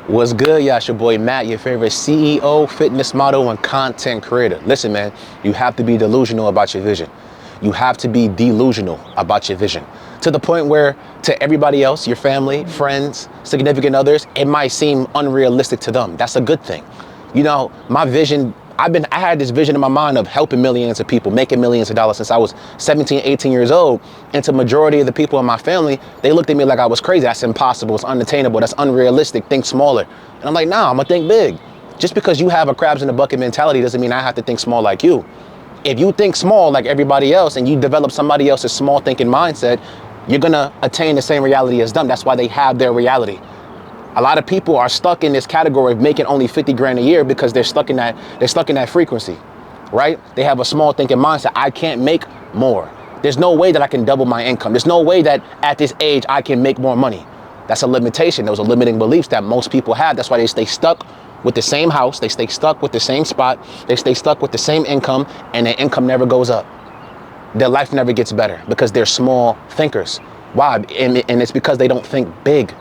What's good, y'all? It's your boy Matt, your favorite CEO, fitness model, and content creator. Listen, man, you have to be delusional about your vision. You have to be delusional about your vision. To the point where to everybody else, your family, friends, significant others, it might seem unrealistic to them. That's a good thing. You know, my vision, I had this vision in my mind of helping millions of people, making millions of dollars since I was 17, 18 years old. And to majority of the people in my family, they looked at me like I was crazy. That's impossible, it's unattainable, that's unrealistic, think smaller. And I'm like, nah, I'm gonna think big. Just because you have a crabs in the bucket mentality doesn't mean I have to think small like you. If you think small like everybody else and you develop somebody else's small thinking mindset, you're gonna attain the same reality as them. That's why they have their reality. A lot of people are stuck in this category of making only 50 grand a year because they're stuck in that frequency, right? They have a small thinking mindset. I can't make more. There's no way that I can double my income. There's no way that at this age I can make more money. That's a limitation. Those are limiting beliefs that most people have. That's why they stay stuck with the same house. They stay stuck with the same spot. They stay stuck with the same income, and their income never goes up. Their life never gets better because they're small thinkers. Why? And it's because they don't think big.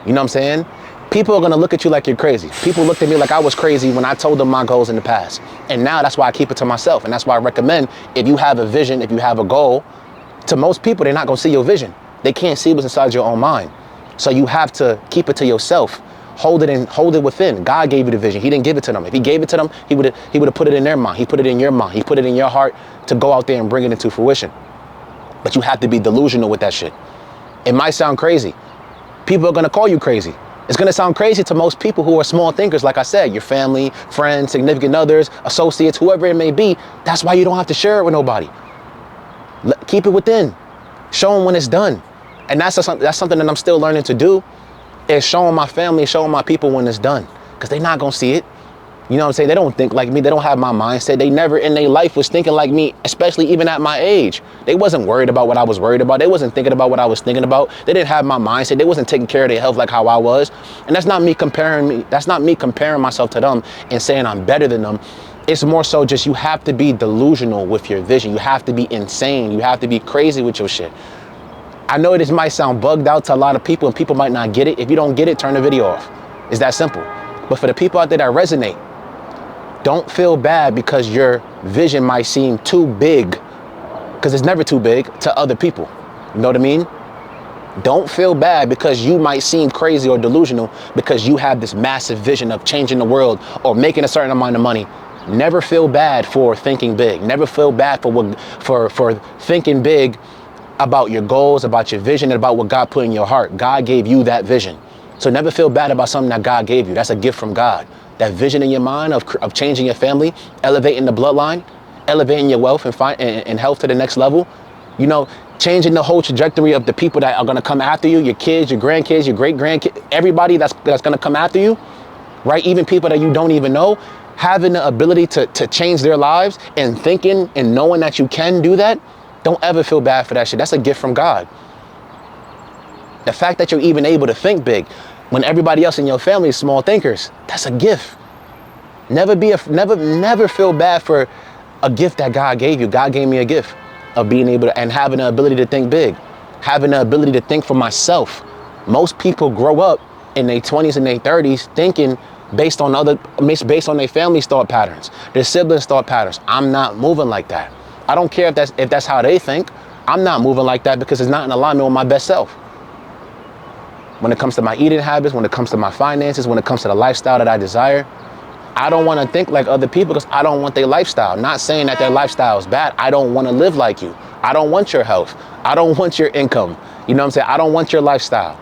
You know what I'm saying? People are gonna look at you like you're crazy. People looked at me like I was crazy when I told them my goals in the past. And now that's why I keep it to myself. And that's why I recommend, if you have a vision, if you have a goal, to most people, they're not gonna see your vision. They can't see what's inside your own mind. So you have to keep it to yourself. Hold it within. God gave you the vision. He didn't give it to them. If he gave it to them, he would have put it in their mind. He put it in your mind. He put it in your heart to go out there and bring it into fruition. But you have to be delusional with that shit. It might sound crazy. People are gonna call you crazy. It's gonna sound crazy to most people who are small thinkers. Like I said, your family, friends, significant others, associates, whoever it may be. That's why you don't have to share it with nobody. Keep it within. Show them when it's done. And that's something that I'm still learning to do, is showing my family, showing my people when it's done. Because they're not gonna see it. You know what I'm saying? They don't think like me. They don't have my mindset. They never in their life was thinking like me, especially even at my age. They wasn't worried about what I was worried about. They wasn't thinking about what I was thinking about. They didn't have my mindset. They wasn't taking care of their health like how I was. And that's not me comparing myself to them and saying I'm better than them. It's more so just you have to be delusional with your vision. You have to be insane. You have to be crazy with your shit. I know this might sound bugged out to a lot of people and people might not get it. If you don't get it, turn the video off. It's that simple. But for the people out there that resonate, don't feel bad because your vision might seem too big, because it's never too big to other people. You know what I mean? Don't feel bad because you might seem crazy or delusional because you have this massive vision of changing the world or making a certain amount of money. Never feel bad for thinking big. Never feel bad for thinking big about your goals, about your vision, and about what God put in your heart. God gave you that vision. So never feel bad about something that God gave you. That's a gift from God. That vision in your mind of changing your family, elevating the bloodline, elevating your wealth and health to the next level. You know, changing the whole trajectory of the people that are gonna come after you, your kids, your grandkids, your great-grandkids, everybody that's gonna come after you, right? Even people that you don't even know, having the ability to change their lives and thinking and knowing that you can do that, don't ever feel bad for that shit. That's a gift from God. The fact that you're even able to think big when everybody else in your family is small thinkers, that's a gift. Never feel bad for a gift that God gave you. God gave me a gift of being able to, and having the ability to think big, having the ability to think for myself. Most people grow up in their 20s and their 30s thinking based on their family's thought patterns, their siblings' thought patterns. I'm not moving like that. I don't care if that's how they think. I'm not moving like that because it's not in alignment with my best self. When it comes to my eating habits, when it comes to my finances, when it comes to the lifestyle that I desire, I don't want to think like other people because I don't want their lifestyle. Not saying that their lifestyle is bad. I don't want to live like you. I don't want your health. I don't want your income. You know what I'm saying? I don't want your lifestyle.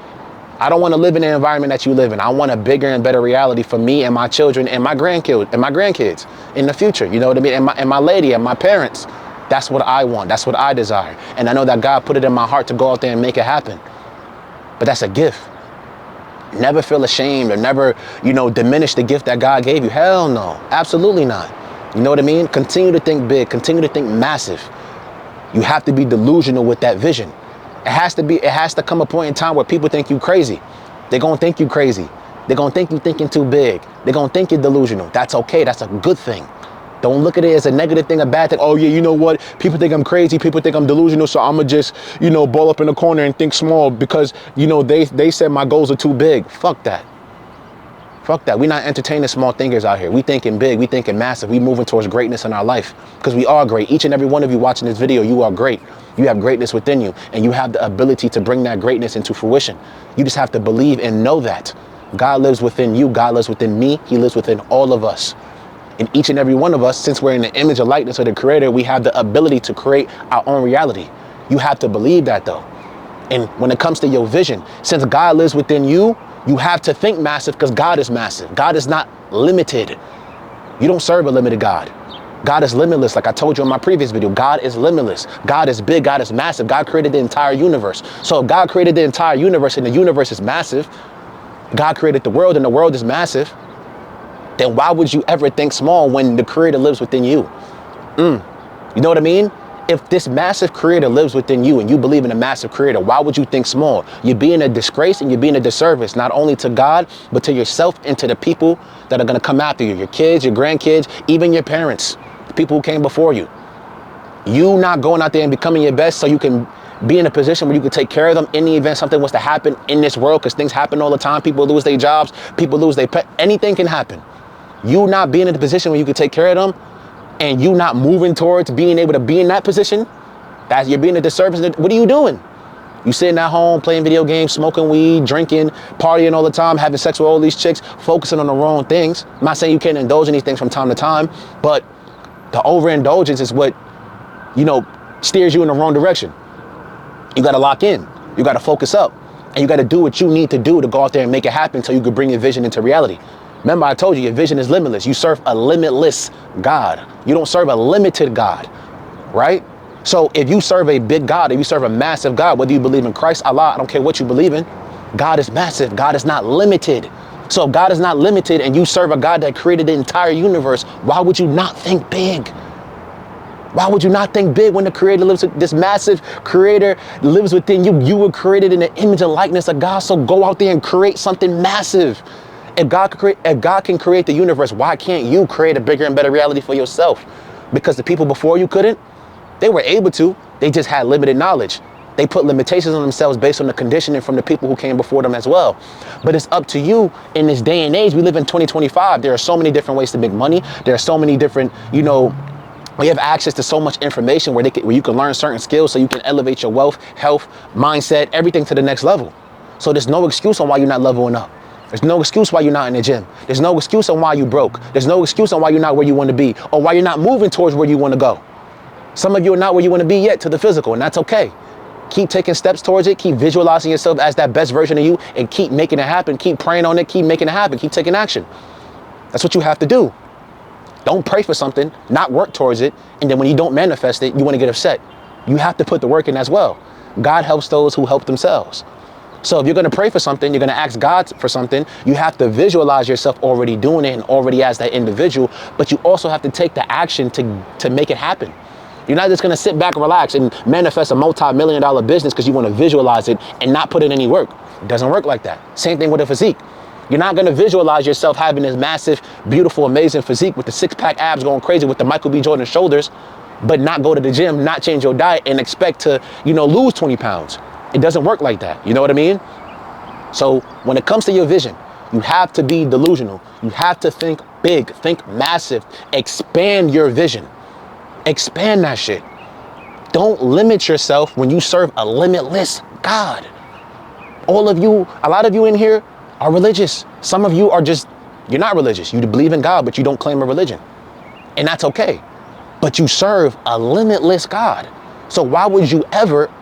I don't want to live in the environment that you live in. I want a bigger and better reality for me and my children and my grandkids in the future. You know what I mean? And my lady and my parents. That's what I want. That's what I desire. And I know that God put it in my heart to go out there and make it happen. But that's a gift. Never feel ashamed or never, diminish the gift that God gave you. Hell no, absolutely not. You know what I mean? Continue to think big, continue to think massive. You have to be delusional with that vision. It has to come a point in time where people think you crazy. They're gonna think you crazy. They're gonna think you thinking too big. They're gonna think you're delusional. That's okay, that's a good thing. Don't look at it as a negative thing, a bad thing. Oh yeah, you know what? People think I'm crazy. People think I'm delusional. So I'm going to just, ball up in the corner and think small because, they said my goals are too big. Fuck that. Fuck that. We're not entertaining small thinkers out here. We thinking big. We thinking massive. We moving towards greatness in our life because we are great. Each and every one of you watching this video, you are great. You have greatness within you, and you have the ability to bring that greatness into fruition. You just have to believe and know that God lives within you. God lives within me. He lives within all of us. And each and every one of us, since we're in the image and likeness of the Creator, we have the ability to create our own reality. You have to believe that, though. And when it comes to your vision, since God lives within you, you have to think massive because God is massive. God is not limited. You don't serve a limited God. God is limitless. Like I told you in my previous video, God is limitless. God is big. God is massive. God created the entire universe. So if God created the entire universe and the universe is massive, God created the world and the world is massive, then why would you ever think small when the Creator lives within you? You know what I mean? If this massive Creator lives within you and you believe in a massive Creator, why would you think small? You're being a disgrace and you're being a disservice, not only to God, but to yourself and to the people that are going to come after you, your kids, your grandkids, even your parents, the people who came before you. You not going out there and becoming your best so you can be in a position where you can take care of them in the event something was to happen in this world, because things happen all the time. People lose their jobs, people lose their pet, anything can happen. You not being in a position where you can take care of them, and you not moving towards being able to be in that position, that you're being a disservice. What are you doing? You sitting at home, playing video games, smoking weed, drinking, partying all the time, having sex with all these chicks, focusing on the wrong things. I'm not saying you can't indulge in these things from time to time, but the overindulgence is what, steers you in the wrong direction. You got to lock in. You got to focus up. And you got to do what you need to do to go out there and make it happen so you can bring your vision into reality. Remember, I told you, your vision is limitless. You serve a limitless God. You don't serve a limited God, right? So if you serve a big God, if you serve a massive God, whether you believe in Christ, Allah, I don't care what you believe in, God is massive. God is not limited. So if God is not limited and you serve a God that created the entire universe, why would you not think big? Why would you not think big when the Creator lives, this massive Creator lives within you? You were created in the image and likeness of God. So go out there and create something massive. If God can create the universe, why can't you create a bigger and better reality for yourself? Because the people before you couldn't. They were able to. They just had limited knowledge. They put limitations on themselves based on the conditioning from the people who came before them as well. But it's up to you in this day and age. We live in 2025. There are so many different ways to make money. There are so many different, we have access to so much information where you can learn certain skills so you can elevate your wealth, health, mindset, everything to the next level. So there's no excuse on why you're not leveling up. There's no excuse why you're not in the gym. There's no excuse on why you broke. There's no excuse on why you're not where you want to be or why you're not moving towards where you want to go. Some of you are not where you want to be yet to the physical, and that's okay. Keep taking steps towards it. Keep visualizing yourself as that best version of you and keep making it happen. Keep praying on it. Keep making it happen. Keep taking action. That's what you have to do. Don't pray for something, not work towards it, and then when you don't manifest it, you want to get upset. You have to put the work in as well. God helps those who help themselves. So if you're going to pray for something, you're going to ask God for something, you have to visualize yourself already doing it and already as that individual, but you also have to take the action to make it happen. You're not just going to sit back and relax and manifest a multi-million-dollar business because you want to visualize it and not put in any work. It doesn't work like that. Same thing with a physique. You're not going to visualize yourself having this massive, beautiful, amazing physique with the six-pack abs going crazy with the Michael B. Jordan shoulders, but not go to the gym, not change your diet and expect to, lose 20 pounds. It doesn't work like that. You know what I mean? So when it comes to your vision, you have to be delusional. You have to think big, think massive, expand your vision. Expand that shit. Don't limit yourself when you serve a limitless God. A lot of you in here are religious. Some of you you're not religious. You believe in God, but you don't claim a religion. And that's okay. But you serve a limitless God. So why would you ever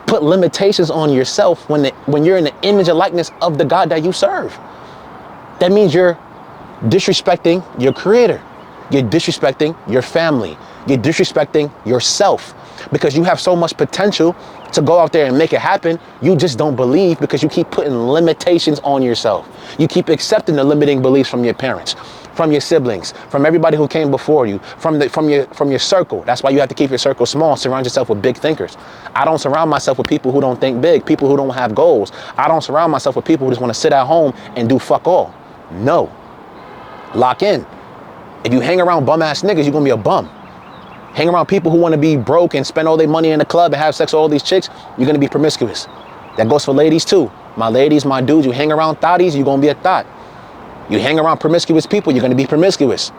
put limitations on yourself when you're in the image and likeness of the God that you serve? That means you're disrespecting your Creator. You're disrespecting your family. You're disrespecting yourself because you have so much potential to go out there and make it happen. You just don't believe because you keep putting limitations on yourself. You keep accepting the limiting beliefs from your parents, from your siblings, from everybody who came before you, from your circle. That's why you have to keep your circle small. Surround yourself with big thinkers. I don't surround myself with people who don't think big, people who don't have goals. I don't surround myself with people who just want to sit at home and do fuck all. No. Lock in. If you hang around bum ass niggas, you're gonna be a bum. Hang around people who want to be broke and spend all their money in the club and have sex with all these chicks, you're gonna be promiscuous. That goes for ladies too. My ladies, my dudes, you hang around thotties, you're gonna be a thot. You hang around promiscuous people, you're going to be promiscuous.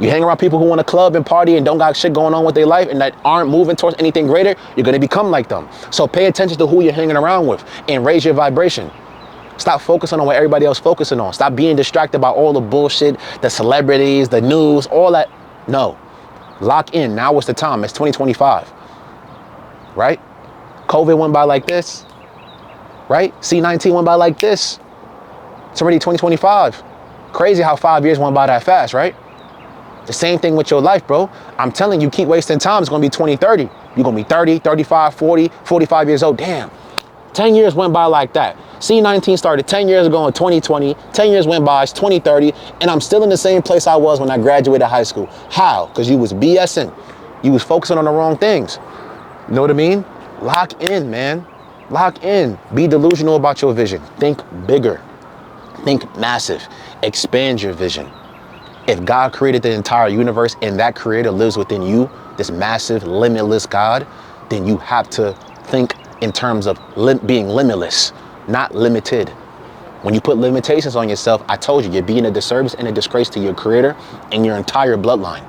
You hang around people who want to club and party and don't got shit going on with their life and that aren't moving towards anything greater, you're going to become like them. So pay attention to who you're hanging around with and raise your vibration. Stop focusing on what everybody else focusing on. Stop being distracted by all the bullshit, the celebrities, the news, all that. No. Lock in. Now is the time. It's 2025. Right? COVID went by like this. Right? C-19 went by like this. It's already 2025. Crazy how 5 years went by that fast, right? The same thing with your life, bro. I'm telling you, keep wasting time. It's going to be 2030. You're going to be 30, 35, 40, 45 years old. Damn. 10 years went by like that. C-19 started 10 years ago in 2020. 10 years went by, it's 2030, and I'm still in the same place I was when I graduated high school. How? Because you was BSing. You was focusing on the wrong things. You know what I mean? Lock in, man. Lock in. Be delusional about your vision. Think bigger. Think massive. Expand your vision. If God created the entire universe and that creator lives within you, this massive, limitless God, then you have to think in terms of being limitless, not limited. When you put limitations on yourself, I told you, you're being a disservice and a disgrace to your creator and your entire bloodline.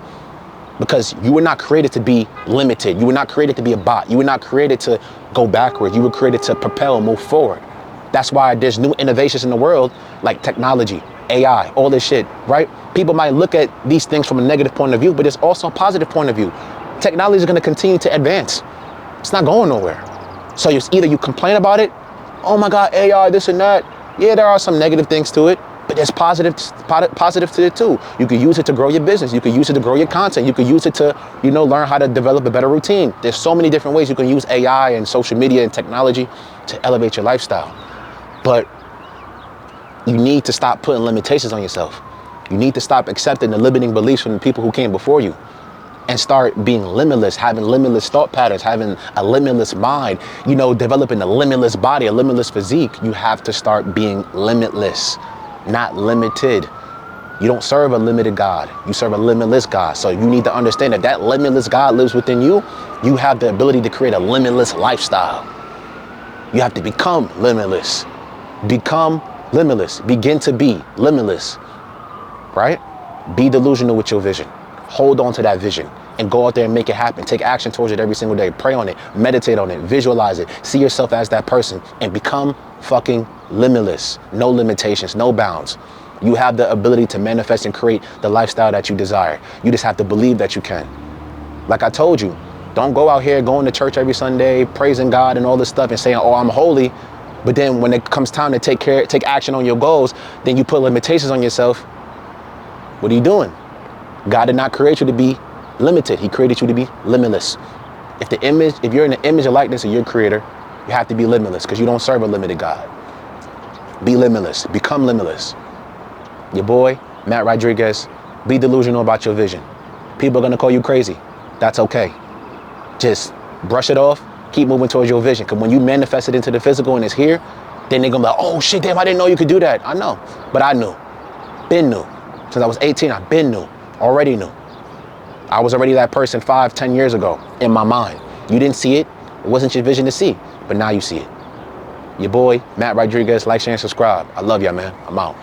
Because you were not created to be limited. You were not created to be a bot. You were not created to go backwards. You were created to propel and move forward. That's why there's new innovations in the world, like technology, AI, all this shit, right? People might look at these things from a negative point of view, but there's also a positive point of view. Technology is going to continue to advance. It's not going nowhere. So it's either you complain about it, oh my God, AI, this and that. Yeah, there are some negative things to it, but there's positive to it too. You could use it to grow your business. You could use it to grow your content. You could use it to, learn how to develop a better routine. There's so many different ways you can use AI and social media and technology to elevate your lifestyle. But you need to stop putting limitations on yourself. You need to stop accepting the limiting beliefs from the people who came before you and start being limitless, having limitless thought patterns, having a limitless mind, developing a limitless body, a limitless physique. You have to start being limitless, not limited. You don't serve a limited God. You serve a limitless God. So you need to understand that that limitless God lives within you. You have the ability to create a limitless lifestyle. You have to become limitless. Become limitless. Begin to be limitless, right? Be delusional with your vision. Hold on to that vision and go out there and make it happen. Take action towards it every single day. Pray on it, meditate on it, visualize it, see yourself as that person and become fucking limitless. No limitations, no bounds. You have the ability to manifest and create the lifestyle that you desire. You just have to believe that you can. Like I told you, don't go out here going to church every Sunday, praising God and all this stuff and saying, oh, I'm holy. But then when it comes time to take action on your goals, then you put limitations on yourself. What are you doing? God did not create you to be limited. He created you to be limitless. If you're in the image and likeness of your creator, you have to be limitless because you don't serve a limited God. Be limitless. Become limitless. Your boy, Matt Rodriguez, be delusional about your vision. People are going to call you crazy. That's okay. Just brush it off. Keep moving towards your vision. Because when you manifest it into the physical and it's here, then they're going to be like, oh shit, damn, I didn't know you could do that. I know, but I knew. Been knew. Since I was 18, I've been knew. Already knew. I was already that person 5, 10 years ago in my mind. You didn't see it. It wasn't your vision to see, but now you see it. Your boy, Matt Rodriguez, like, share, and subscribe. I love y'all, man. I'm out.